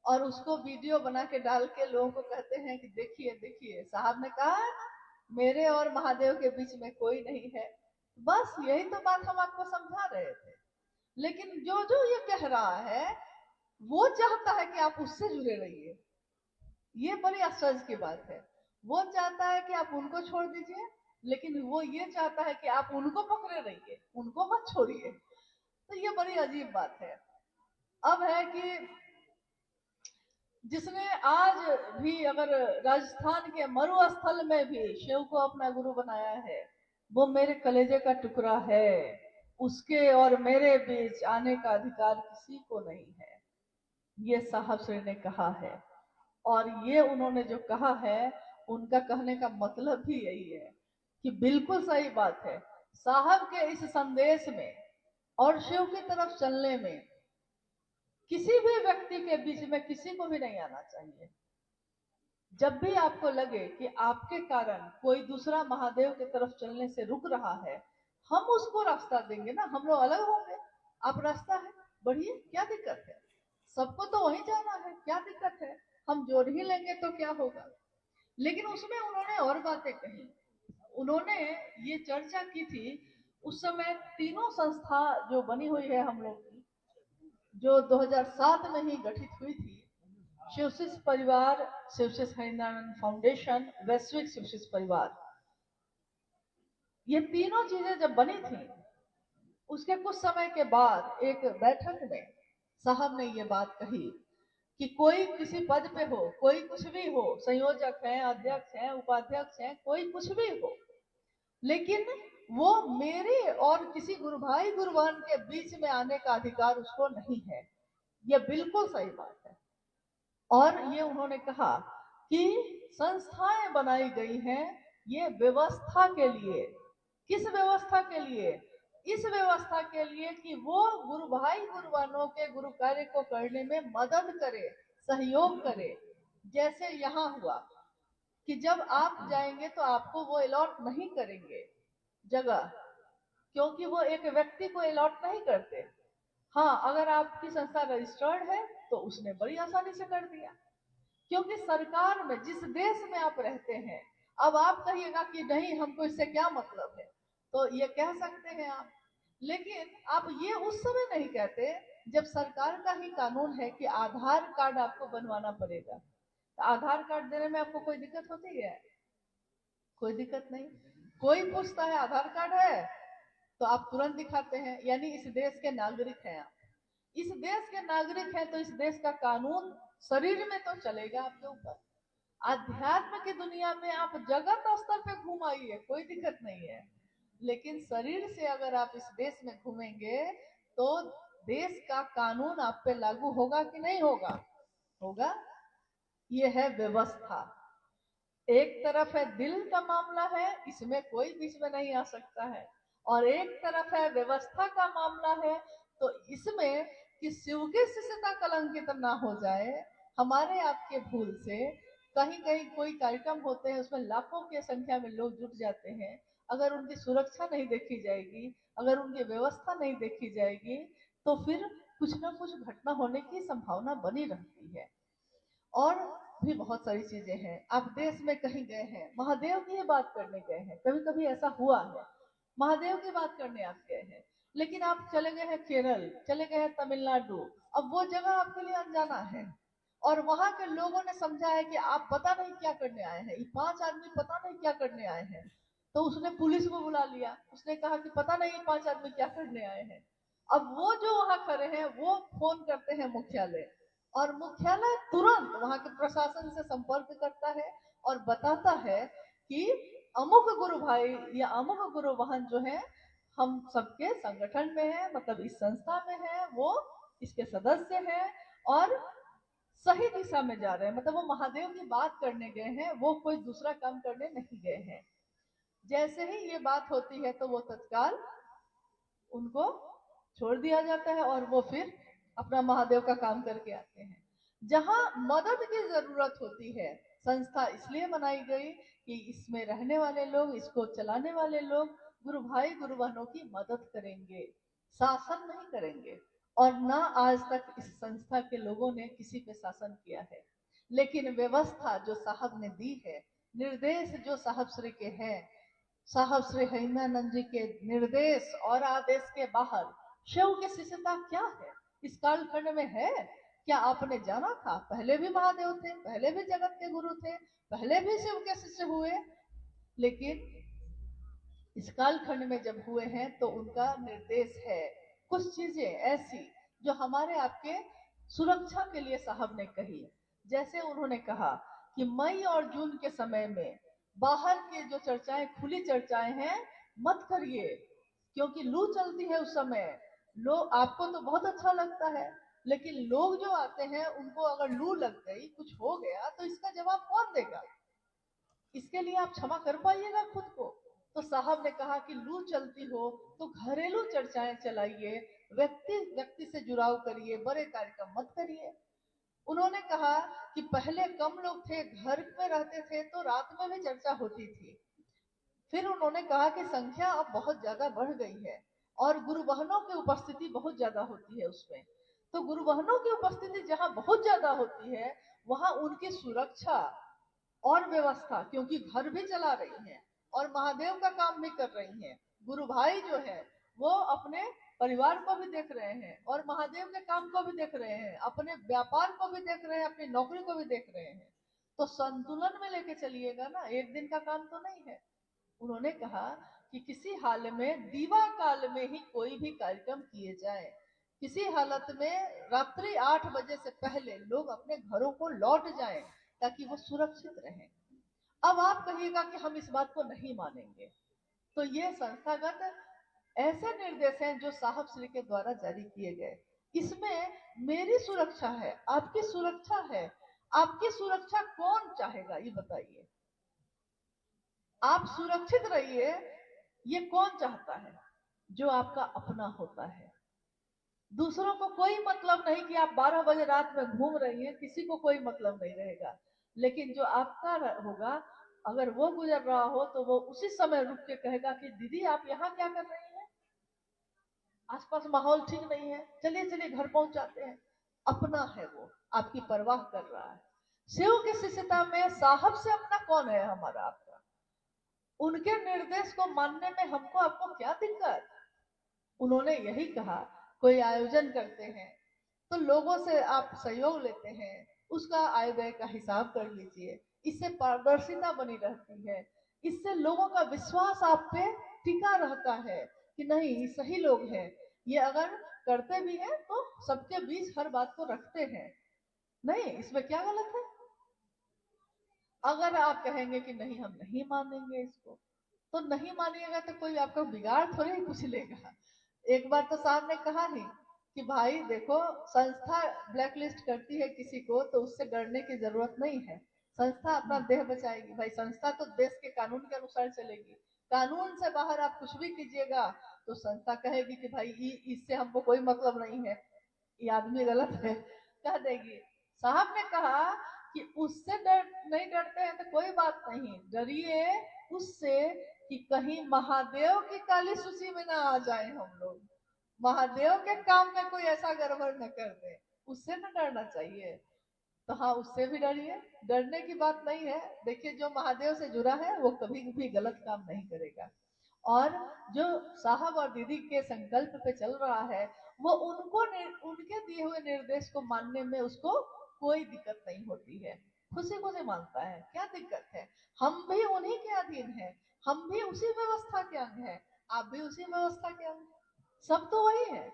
और उसको वीडियो बना के डाल के लोगों को कहते हैं कि देखिए देखिए साहब ने कहा मेरे और महादेव के बीच में कोई नहीं है। बस यही तो बात हम आपको समझा रहे थे। लेकिन जो जो ये कह रहा है वो चाहता है कि आप उससे जुड़े रहिए। ये बड़ी आश्चर्य की बात है। वो चाहता है कि आप उनको छोड़ दीजिए, लेकिन वो ये चाहता है कि आप उनको पकड़े रहिए, उनको मत छोड़िए। तो ये बड़ी अजीब बात है। अब है कि जिसने आज भी अगर राजस्थान के मरुस्थल में भी शिव को अपना गुरु बनाया है, वो मेरे कलेजे का टुकड़ा है। उसके और मेरे बीच आने का अधिकार किसी को नहीं है, ये साहब श्री ने कहा है। और ये उन्होंने जो कहा है, उनका कहने का मतलब भी यही है कि बिल्कुल सही बात है। साहब के इस संदेश में और शिव की तरफ चलने में किसी भी व्यक्ति के बीच में किसी को भी नहीं आना चाहिए। जब भी आपको लगे कि आपके कारण कोई दूसरा महादेव की तरफ चलने से रुक रहा है, हम उसको रास्ता देंगे ना, हम लोग अलग होंगे। आप रास्ता है, बढ़िए, क्या दिक्कत है? सबको तो वहीं जाना है, क्या दिक्कत है? हम जोड़ ही लेंगे तो क्या होगा। लेकिन उसमें उन्होंने और बातें कही। उन्होंने ये चर्चा की थी उस समय तीनों संस्था जो बनी हुई है हम लोग की, जो 2007 में ही गठित हुई थी, शिवशिष्य परिवार, शिवशिष्य हरिनारायण फाउंडेशन, वैश्विक शिवशिष्य परिवार, ये तीनों चीजें जब बनी थी, उसके कुछ समय के बाद एक बैठक में साहब ने ये बात कही कि कोई किसी पद पे हो, कोई कुछ भी हो, संयोजक है, अध्यक्ष है, उपाध्यक्ष है, कोई कुछ भी हो, लेकिन वो मेरे और किसी गुरु भाई गुरु बहन के बीच में आने का अधिकार उसको नहीं है। ये बिल्कुल सही बात है। और ये उन्होंने कहा कि संस्थाएं बनाई गई हैं ये व्यवस्था के लिए। किस व्यवस्था के लिए? इस व्यवस्था के लिए कि वो गुरु भाई गुरु बहनों के गुरु कार्य को करने में मदद करे, सहयोग करे। जैसे यहाँ हुआ कि जब आप जाएंगे तो आपको वो अलॉट नहीं करेंगे जगह, क्योंकि वो एक व्यक्ति को अलॉट नहीं करते। हाँ, अगर आपकी संस्था रजिस्टर्ड है तो उसने बड़ी आसानी से कर दिया, क्योंकि सरकार में जिस देश में आप रहते हैं, अब आप कहिएगा कि नहीं हमको इससे क्या मतलब है, तो ये कह सकते हैं आप। लेकिन आप ये उस समय नहीं कहते जब सरकार का ही कानून है कि आधार कार्ड आपको बनवाना पड़ेगा। तो आधार कार्ड देने में आपको कोई दिक्कत होती है? कोई दिक्कत नहीं। कोई पूछता है आधार कार्ड है तो आप तुरंत दिखाते हैं, यानी इस देश के नागरिक हैं आप। इस देश के नागरिक हैं तो इस देश का कानून शरीर में तो चलेगा आपके ऊपर। अध्यात्म की दुनिया में आप जगत स्तर पे घूम आइए, कोई दिक्कत नहीं है। लेकिन शरीर से अगर आप इस देश में घूमेंगे तो देश का कानून आप पे लागू होगा कि नहीं होगा? होगा। ये है व्यवस्था। एक तरफ है दिल का मामला है, इसमें कोई बीच में नहीं आ सकता है, और एक तरफ है व्यवस्था का मामला है, तो इसमें कि शिव की शिष्यता कलंकित ना हो जाए हमारे आपके भूल से। कहीं कहीं कोई कार्यक्रम होते हैं उसमें लाखों की संख्या में लोग जुट जाते हैं, अगर उनकी सुरक्षा नहीं देखी जाएगी, अगर उनकी व्यवस्था नहीं देखी जाएगी, तो फिर कुछ ना कुछ घटना होने की संभावना बनी रहती है। और भी बहुत सारी चीजें हैं। आप देश में कहीं गए हैं, महादेव की ही बात करने गए हैं, कभी कभी ऐसा हुआ है, महादेव की बात करने आप गए हैं, लेकिन आप चले गए हैं केरल, चले गए हैं तमिलनाडु। अब वो जगह आपके लिए अनजाना है, और वहां के लोगों ने समझा है कि आप पता नहीं क्या करने आए हैं, ये 5 आदमी पता नहीं क्या करने आए हैं। तो उसने पुलिस को बुला लिया, उसने कहा कि पता नहीं 5 आदमी क्या करने आए हैं। अब वो जो वहां खड़े हैं वो फोन करते हैं मुख्यालय, और मुख्यालय तुरंत वहां के प्रशासन से संपर्क करता है और बताता है कि अमुक गुरु भाई या अमुक गुरु वाहन जो है हम सबके संगठन में है, मतलब इस संस्था में है, वो इसके सदस्य हैं और सही दिशा में जा रहे हैं, मतलब वो महादेव की बात करने गए हैं, वो कोई दूसरा काम करने नहीं गए हैं। जैसे ही ये बात होती है तो वो तत्काल उनको छोड़ दिया जाता है और वो फिर अपना महादेव का काम करके आते हैं। जहां मदद की जरूरत होती है, संस्था इसलिए बनाई गई कि इसमें रहने वाले लोग, इसको चलाने वाले लोग गुरु भाई गुरु बहनों की मदद करेंगे, शासन नहीं करेंगे। और ना आज तक इस संस्था के लोगों ने किसी पे शासन किया है। लेकिन व्यवस्था जो साहब ने दी है, निर्देश जो साहब श्री के हैं, साहब श्री हरिनानंद जी के निर्देश और आदेश के बाहर शिव की शिष्यता क्या है इस कालखंड में है? क्या आपने जाना था? पहले भी महादेव थे, पहले भी जगत के गुरु थे, पहले भी शिव के शिष्य हुए, लेकिन इस कालखंड में जब हुए हैं तो उनका निर्देश है। कुछ चीजें ऐसी जो हमारे आपके सुरक्षा के लिए साहब ने कही, जैसे उन्होंने कहा कि मई और जून के समय में बाहर के जो चर्चाएं, खुली चर्चाएं हैं, मत करिए, क्योंकि लू चलती है उस समय। लोग, आपको तो बहुत अच्छा लगता है, लेकिन लोग जो आते हैं उनको अगर लू लग गई, कुछ हो गया, तो इसका जवाब कौन देगा? इसके लिए आप क्षमा कर पाइएगा खुद को? तो साहब ने कहा कि लू चलती हो तो घरेलू चर्चाएं चलाइए, व्यक्ति व्यक्ति से जुड़ाव करिए, बड़े कार्यक्रम मत करिए। उन्होंने कहा कि पहले कम लोग थे, घर में रहते थे, तो रात में भी चर्चा होती थी। फिर उन्होंने कहा कि संख्या अब बहुत ज्यादा बढ़ गई है और गुरु बहनों की उपस्थिति बहुत ज्यादा होती है उसमें। तो गुरु बहनों की उपस्थिति जहां बहुत ज्यादा होती है, वहां उनकी सुरक्षा और व्यवस्था, क्योंकि घर भी चला रही हैं और महादेव का काम भी कर रही हैं। गुरु भाई जो है वो अपने परिवार को भी देख रहे हैं और महादेव के काम को भी देख रहे हैं, अपने व्यापार को भी देख रहे हैं, अपनी नौकरी को भी देख रहे हैं। तो संतुलन में लेके चलिएगा ना, एक दिन का काम तो नहीं है। उन्होंने कहा कि किसी हाल में दीवा काल में ही कोई भी कार्यक्रम किए जाए, किसी हालत में रात्रि 8 बजे से पहले लोग अपने घरों को लौट जाएं, ताकि वो सुरक्षित रहें। अब आप कहिएगा कि हम इस बात को नहीं मानेंगे, तो ये संस्थागत ऐसे निर्देश हैं जो साहब श्री के द्वारा जारी किए गए। इसमें मेरी सुरक्षा है, आपकी सुरक्षा है। आपकी सुरक्षा कौन चाहेगा ये बताइए? आप सुरक्षित रहिए, ये कौन चाहता है? जो आपका अपना होता है। दूसरों को कोई मतलब नहीं कि आप 12 बजे रात में घूम रही हैं, किसी को कोई मतलब नहीं रहेगा। लेकिन जो आपका होगा, अगर वो गुजर रहा हो तो वो उसी समय रुक के कहेगा कि दीदी आप यहाँ क्या कर रही हैं? आसपास माहौल ठीक नहीं है, चलिए चलिए घर पहुंचाते हैं। अपना है वो, आपकी परवाह कर रहा है। शिव की शिष्यता में साहब से अपना कौन है हमारा आपका? उनके निर्देश को मानने में हमको आपको क्या दिक्कत? उन्होंने यही कहा, कोई आयोजन करते हैं तो लोगों से आप सहयोग लेते हैं, उसका आय व्यय का हिसाब कर लीजिए, इससे पारदर्शिता बनी रहती है, इससे लोगों का विश्वास आप पे टिका रहता है कि नहीं ये सही लोग हैं, ये अगर करते भी हैं तो सबके बीच हर बात को रखते हैं। नहीं, इसमें क्या गलत है? अगर आप कहेंगे कि नहीं हम नहीं मानेंगे इसको, तो नहीं मानिएगा तो कोई आपको बिगाड़ थोड़ी ही कुछ लेगा। एक बार तो साहब ने कहा ही कि भाई देखो, संस्था ब्लैकलिस्ट करती है किसी को तो उससे डरने की जरूरत नहीं है, संस्था अपना देह बचाएगी। भाई संस्था तो देश के कानून के अनुसार चलेगी, कानून से बाहर आप कुछ भी कीजिएगा तो संस्था कहेगी कि भाई इससे हमको कोई मतलब नहीं है, ये आदमी गलत है, कह देगी। साहब ने कहा कि उससे डर नहीं, डरते हैं तो कोई बात नहीं, डरिए उससे कि कहीं महादेव की काली सूची में ना आ जाए हम लोग, महादेव के काम में कोई ऐसा गड़बड़ न कर दे, उससे न डरना चाहिए। तो हाँ, उससे भी डरिए, डरने की बात नहीं है। देखिए, जो महादेव से जुड़ा है वो कभी भी गलत काम नहीं करेगा, और जो साहब और दीदी के संकल्प पे चल रहा है वो उनके दिए हुए निर्देश को मानने में उसको कोई दिक्कत नहीं होती है, खुशी खुशी मानता है। क्या दिक्कत है? हम भी उन्हीं के अधीन हैं, हम भी उसी व्यवस्था के अंग हैं, आप भी उसी व्यवस्था के अंग हैं, सब तो वही है।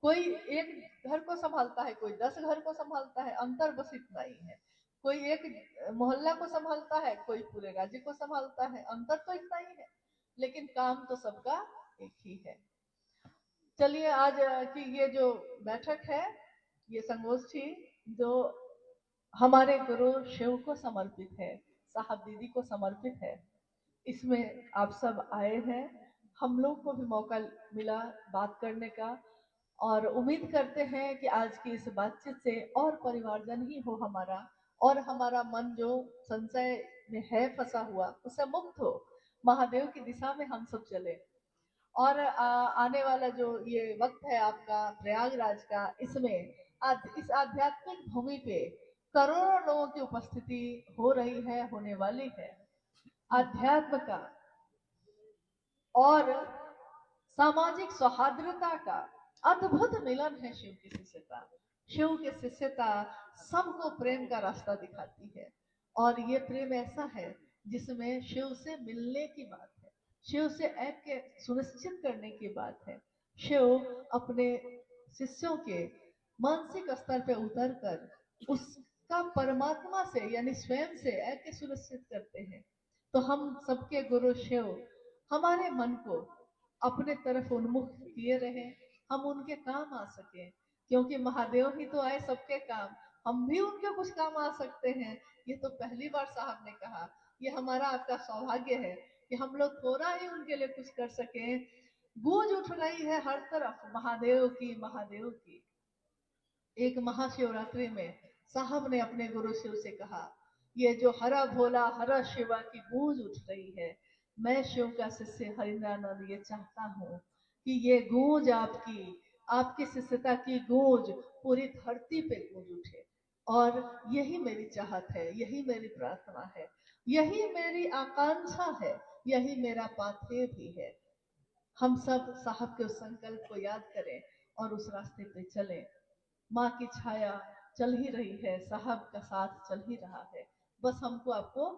कोई एक घर को संभालता है, कोई 10 घर को संभालता है, अंतर बस इतना ही है। कोई एक मोहल्ला को संभालता है, कोई पूरे राज्य को संभालता है, अंतर तो इतना ही है, लेकिन काम तो सबका एक ही है। चलिए, आज की ये जो बैठक है, ये संगोष्ठी जो हमारे गुरु शिव को समर्पित है, साहब दीदी को समर्पित है, इसमें आप सब आए हैं। हम लोग को भी मौका मिला बात करने का, और उम्मीद करते हैं कि आज की इस बातचीत से और परिवारजन ही हो हमारा, और हमारा मन जो संशय में है फंसा हुआ उससे मुक्त हो, महादेव की दिशा में हम सब चले। और आने वाला जो ये वक्त है आपका प्रयागराज का, इसमें इस आध्यात्मिक भूमि पे करोड़ों लोगों की उपस्थिति हो रही है, होने वाली है। अध्यात्म का और सामाजिक सौहार्द्रता का अद्भुत मिलन है शिव की शिष्यता। शिव की शिष्यता सबको प्रेम का रास्ता दिखाती है, और ये प्रेम ऐसा है जिसमें शिव से मिलने की बात है, शिव से ऐक्य सुनिश्चित करने की बात है। शिव अपने शिष्यों के मानसिक स्तर पे उतर कर उसका परमात्मा से यानी स्वयं से ऐक्य सुनिश्चित करते हैं। तो हम सबके गुरु शिव हमारे मन को अपने तरफ उन्मुख किए रहे, हम उनके काम आ सके, क्योंकि महादेव ही तो आए सबके काम, हम भी उनके कुछ काम आ सकते हैं। ये तो पहली बार साहब ने कहा, ये हमारा आपका सौभाग्य है कि हम लोग थोड़ा ही उनके लिए कुछ कर सके। गूंज उठ रही है हर तरफ महादेव की, महादेव की। एक महाशिवरात्रि में साहब ने अपने गुरु शिव से कहा, ये जो हरा भोला हरा शिवा की गूंज उठ रही है, मैं शिव का शिष्य हरिंद्रानंद ये चाहता हूँ कि ये गूंज आपकी आपकी शिष्यता की गूंज पूरी धरती पे गूंज उठे। और यही मेरी चाहत है, यही मेरी प्रार्थना है, यही मेरी आकांक्षा है, यही मेरा पाथेय भी है। हम सब साहब के उस संकल्प को याद करें और उस रास्ते पे चलें। माँ की छाया चल ही रही है, साहब का साथ चल ही रहा है, बस हमको आपको